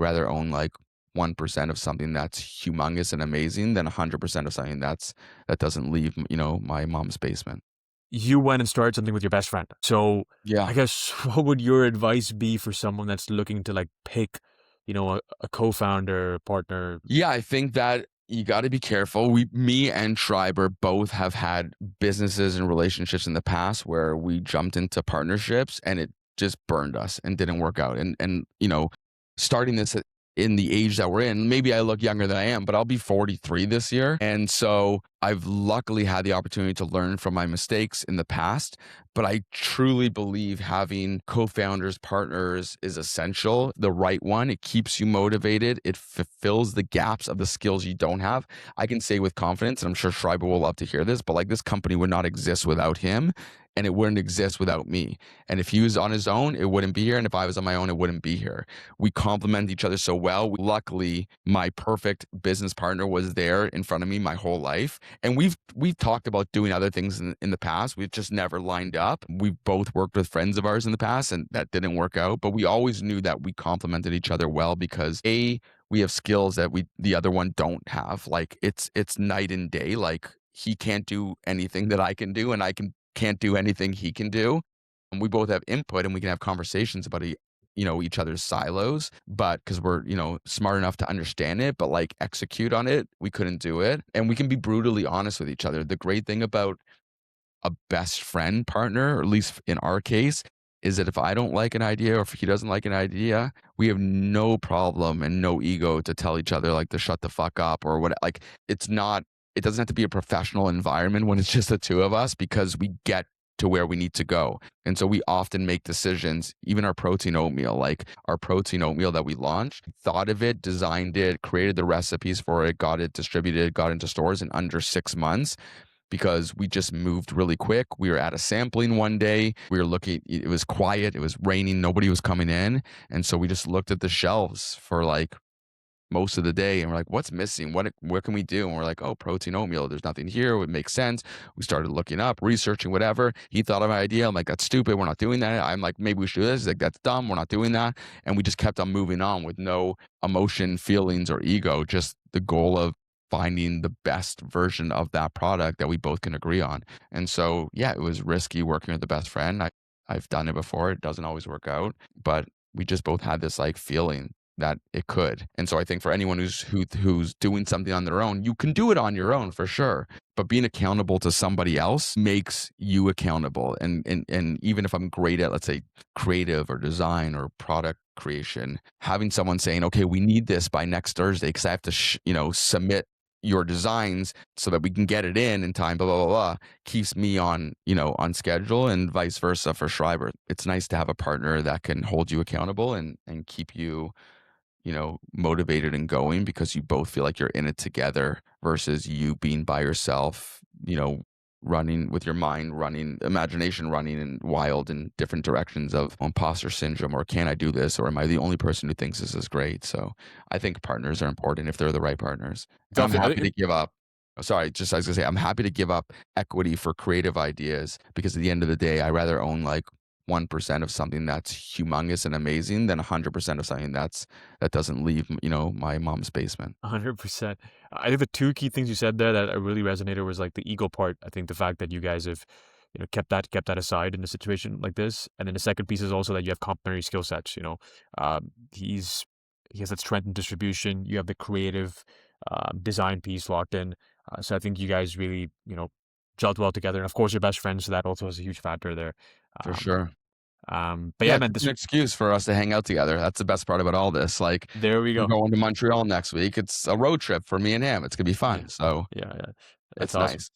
rather own like 1% of something that's humongous and amazing than 100% of something that doesn't leave, my mom's basement. You went and started something with your best friend. So Yeah. I guess what would your advice be for someone that's looking to like pick, a co-founder, partner? Yeah, I think that you got to be careful. Me and Schreiber both have had businesses and relationships in the past where we jumped into partnerships and it just burned us and didn't work out. And starting this in the age that we're in, maybe I look younger than I am, but I'll be 43 this year. And so I've luckily had the opportunity to learn from my mistakes in the past, but I truly believe having co-founders, partners is essential. The right one, it keeps you motivated. It fulfills the gaps of the skills you don't have. I can say with confidence, and I'm sure Schreiber will love to hear this, but like this company would not exist without him and it wouldn't exist without me. And if he was on his own, it wouldn't be here. And if I was on my own, it wouldn't be here. We complement each other so well. Luckily, my perfect business partner was there in front of me my whole life. And we've talked about doing other things in the past. We've just never lined up. We've both worked with friends of ours in the past and that didn't work out. But we always knew that we complemented each other well because we have skills that the other one don't have. Like it's night and day. Like he can't do anything that I can do and can't do anything he can do. And we both have input and we can have conversations about each other's silos, but because we're, smart enough to understand it, but like execute on it, we couldn't do it. And we can be brutally honest with each other. The great thing about a best friend partner, or at least in our case, is that if I don't like an idea or if he doesn't like an idea, we have no problem and no ego to tell each other like to shut the fuck up or what. Like it doesn't have to be a professional environment when it's just the two of us because we get to where we need to go. And so we often make decisions, even our protein oatmeal, like our protein oatmeal that we launched, thought of it, designed it, created the recipes for it, got it distributed, got into stores in under 6 months because we just moved really quick. We were at a sampling one day. We were looking, it was quiet, it was raining, nobody was coming in. And so we just looked at the shelves for like most of the day and we're like, what's missing? What can we do? And we're like, oh, protein oatmeal. There's nothing here. It would make sense. We started looking up, researching, whatever. He thought of an idea. I'm like, that's stupid. We're not doing that. I'm like, maybe we should do this. He's like, that's dumb. We're not doing that. And we just kept on moving on with no emotion, feelings, or ego, just the goal of finding the best version of that product that we both can agree on. And so, yeah, it was risky working with the best friend. I've done it before. It doesn't always work out, but we just both had this like feeling that it could. And so I think for anyone who's doing something on their own, you can do it on your own for sure. But being accountable to somebody else makes you accountable. And even if I'm great at, let's say, creative or design or product creation, having someone saying, okay, we need this by next Thursday because I have to, submit your designs so that we can get it in time, blah, blah, blah, blah, keeps me on schedule and vice versa for Schreiber. It's nice to have a partner that can hold you accountable and keep you motivated and going because you both feel like you're in it together versus you being by yourself, running with your mind, imagination running in wild in different directions of imposter syndrome or can I do this or am I the only person who thinks this is great? So I think partners are important if they're the right partners. And I'm happy to give up. Sorry, just I was gonna say I'm happy to give up equity for creative ideas because at the end of the day, I rather own like 1% of something that's humongous and amazing than 100% of something that doesn't leave, my mom's basement. 100%. I think the two key things you said there that really resonated was like the ego part. I think the fact that you guys have, kept that aside in a situation like this, and then the second piece is also that you have complementary skill sets. He has that strength in distribution. You have the creative design piece locked in. So I think you guys really, gelled well together. And of course, you're best friends, so that also is a huge factor there. For Um, sure. but Yeah, yeah, it's man, just an excuse for us to hang out together. That's the best part about all this. Like, there we we're go. going to Montreal next week. It's a road trip for me and him. It's gonna be Yeah, fun. So yeah, yeah. That's it's awesome. nice.